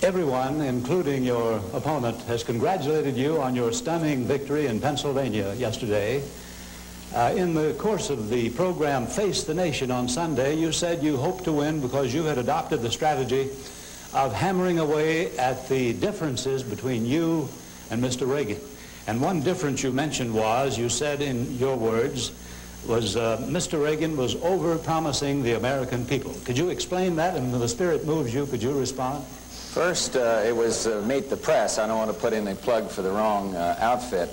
Everyone, including your opponent, has congratulated you on your stunning victory in Pennsylvania yesterday. In the course of the program Face the Nation on Sunday, you said you hoped to win because you had adopted the strategy of hammering away at the differences between you and Mr. Reagan. And one difference you mentioned was, you said in your words, was Mr. Reagan was over-promising the American people. Could you explain that? And when the spirit moves you, could you respond? First, it was Meet the Press. I don't want to put in a plug for the wrong outfit.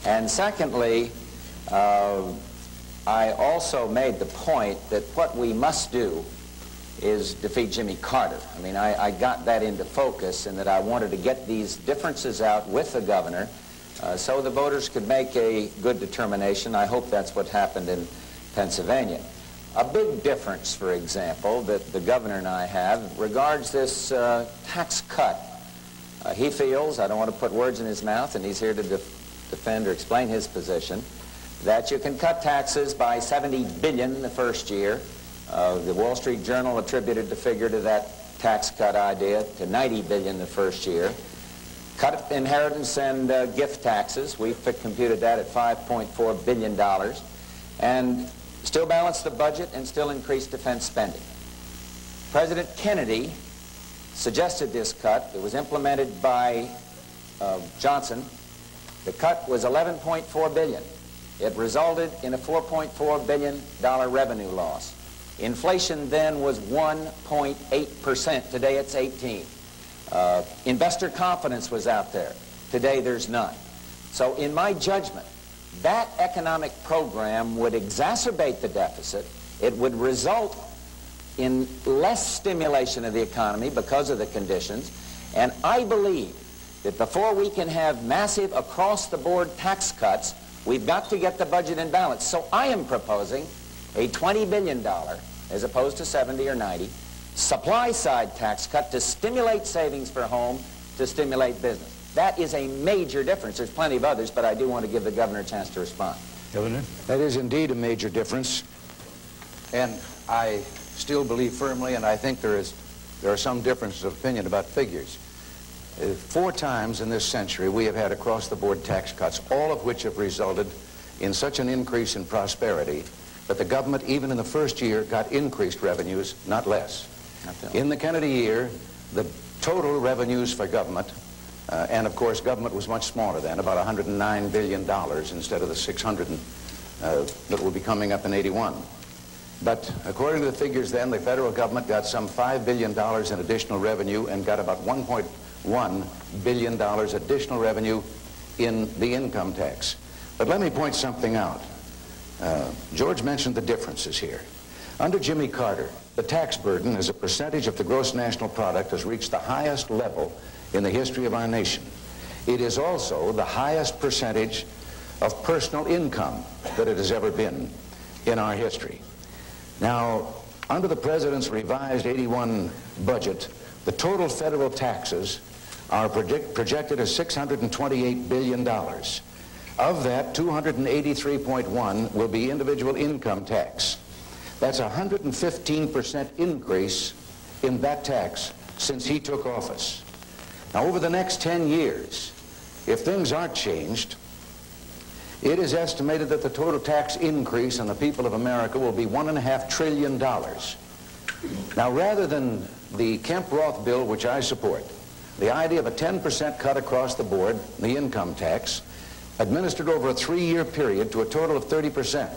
And secondly, I also made the point that what we must do is defeat Jimmy Carter. I mean, I got that into focus, and that I wanted to get these differences out with the governor so the voters could make a good determination. I hope that's what happened in Pennsylvania. A big difference, for example, that the governor and I have regards this tax cut. He feels, I don't want to put words in his mouth, and he's here to defend or explain his position, that you can cut taxes by $70 billion in the first year. The Wall Street Journal attributed the figure to that tax cut idea to $90 billion the first year. Cut inheritance and gift taxes. We've computed that at $5.4 billion. And still balance the budget and still increase defense spending. President Kennedy suggested this cut. It was implemented by Johnson. The cut was $11.4 billion. It resulted in a $4.4 billion revenue loss. Inflation then was 1.8%. Today it's 18%. Investor confidence was out there. Today there's none. So in my judgment, that economic program would exacerbate the deficit. It would result in less stimulation of the economy because of the conditions. And I believe that before we can have massive across-the-board tax cuts, we've got to get the budget in balance. So I am proposing a $20 billion, as opposed to 70 or 90, supply-side tax cut to stimulate savings for home, to stimulate business. That is a major difference. There's plenty of others, but I do want to give the governor a chance to respond. Governor? That is indeed a major difference, and I still believe firmly, and I think there are some differences of opinion about figures. 4 times in this century we have had across-the-board tax cuts, all of which have resulted in such an increase in prosperity that the government, even in the first year, got increased revenues, not less. In the Kennedy year, the total revenues for government, and of course government was much smaller then, about $109 billion instead of the 600 that will be coming up in '81. But according to the figures then, the federal government got some $5 billion in additional revenue and got about $1.1 billion additional revenue in the income tax. But let me point something out. George mentioned the differences here. Under Jimmy Carter, the tax burden as a percentage of the gross national product has reached the highest level in the history of our nation. It is also the highest percentage of personal income that it has ever been in our history. Now, under the President's revised '81 budget, the total federal taxes are projected as $628 billion. Of that, 283.1 will be individual income tax. That's a 115% increase in that tax since he took office. Now, over the next 10 years, if things aren't changed, it is estimated that the total tax increase on the people of America will be $1.5 trillion. Now, rather than the Kemp-Roth bill, which I support, the idea of a 10% cut across the board, the income tax, administered over a 3-year period to a total of 30%,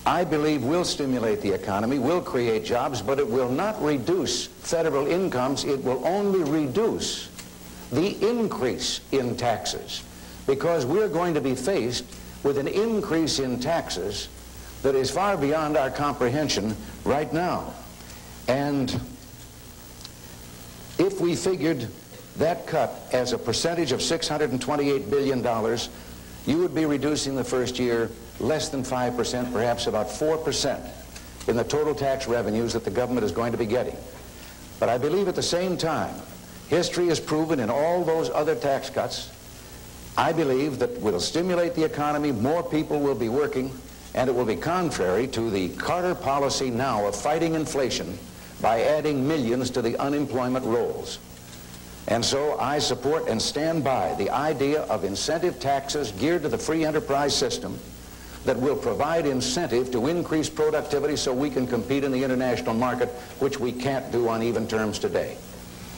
I believe will stimulate the economy, will create jobs, but it will not reduce federal incomes. It will only reduce the increase in taxes, because we're going to be faced with an increase in taxes that is far beyond our comprehension right now. And if we figured that cut as a percentage of $628 billion, you would be reducing the first year less than 5%, perhaps about 4% in the total tax revenues that the government is going to be getting. But I believe at the same time, history has proven in all those other tax cuts, I believe that will stimulate the economy, more people will be working, and it will be contrary to the Carter policy now of fighting inflation by adding millions to the unemployment rolls. And so I support and stand by the idea of incentive taxes geared to the free enterprise system that will provide incentive to increase productivity so we can compete in the international market, which we can't do on even terms today.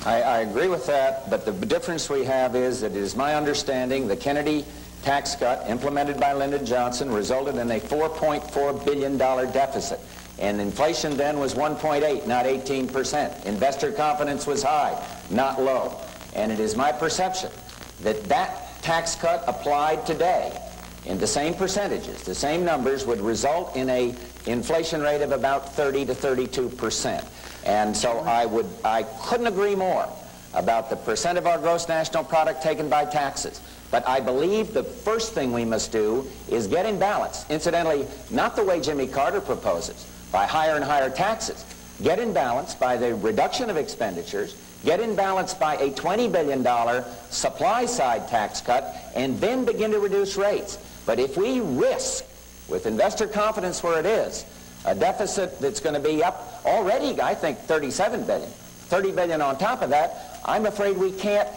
I agree with that, but the difference we have is that it is my understanding the Kennedy tax cut implemented by Lyndon Johnson resulted in a $4.4 billion deficit. And inflation then was 1.8, not 18%. Investor confidence was high, not low. And it is my perception that that tax cut applied today in the same percentages, the same numbers, would result in a inflation rate of about 30 to 32%. And so I couldn't agree more about the percent of our gross national product taken by taxes. But I believe the first thing we must do is get in balance. Incidentally, not the way Jimmy Carter proposes, by higher and higher taxes. Get in balance by the reduction of expenditures, get in balance by a $20 billion supply-side tax cut, and then begin to reduce rates. But if we risk, with investor confidence where it is, a deficit that's going to be up already, I think, $37 billion, $30 billion on top of that, I'm afraid we can't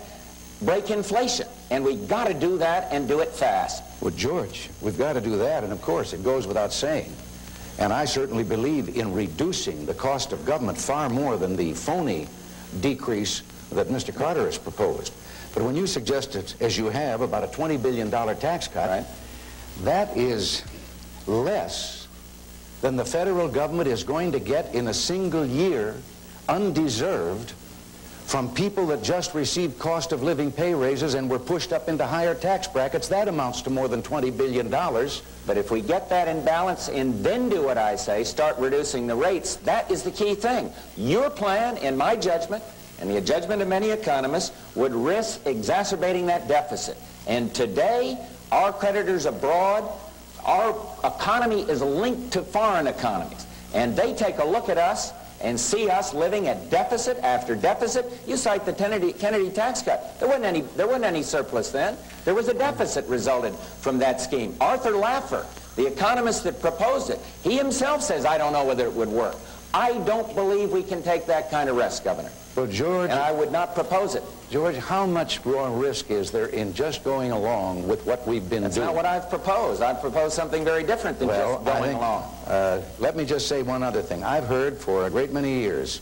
break inflation. And we've got to do that and do it fast. Well, George, we've got to do that, and of course it goes without saying. And I certainly believe in reducing the cost of government far more than the phony decrease that Mr. Carter has proposed. But when you suggested, as you have, about a $20 billion tax cut, right, that is less than the federal government is going to get in a single year, undeserved, from people that just received cost of living pay raises and were pushed up into higher tax brackets. That amounts to more than $20 billion. But if we get that in balance and then do what I say, start reducing the rates, that is the key thing. Your plan, in my judgment, and the judgment of many economists, would risk exacerbating that deficit. And today, our creditors abroad, our economy is linked to foreign economies. And they take a look at us and see us living at deficit after deficit. You cite the Kennedy tax cut. There wasn't any surplus then. There was a deficit resulted from that scheme. Arthur Laffer, the economist that proposed it, he himself says, I don't know whether it would work. I don't believe we can take that kind of risk, Governor. Well, George, and I would not propose it. George, how much more risk is there in just going along with what we've been doing? That's not what I've proposed. I've proposed something very different than just going along. Let me just say one other thing. I've heard for a great many years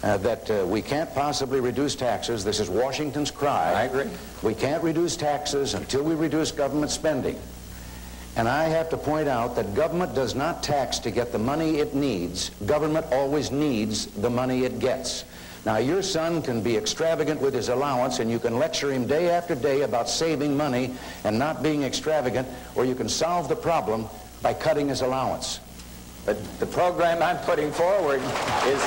that we can't possibly reduce taxes. This is Washington's cry. I agree. We can't reduce taxes until we reduce government spending. And I have to point out that government does not tax to get the money it needs. Government always needs the money it gets. Now, your son can be extravagant with his allowance, and you can lecture him day after day about saving money and not being extravagant, or you can solve the problem by cutting his allowance. But the program I'm putting forward is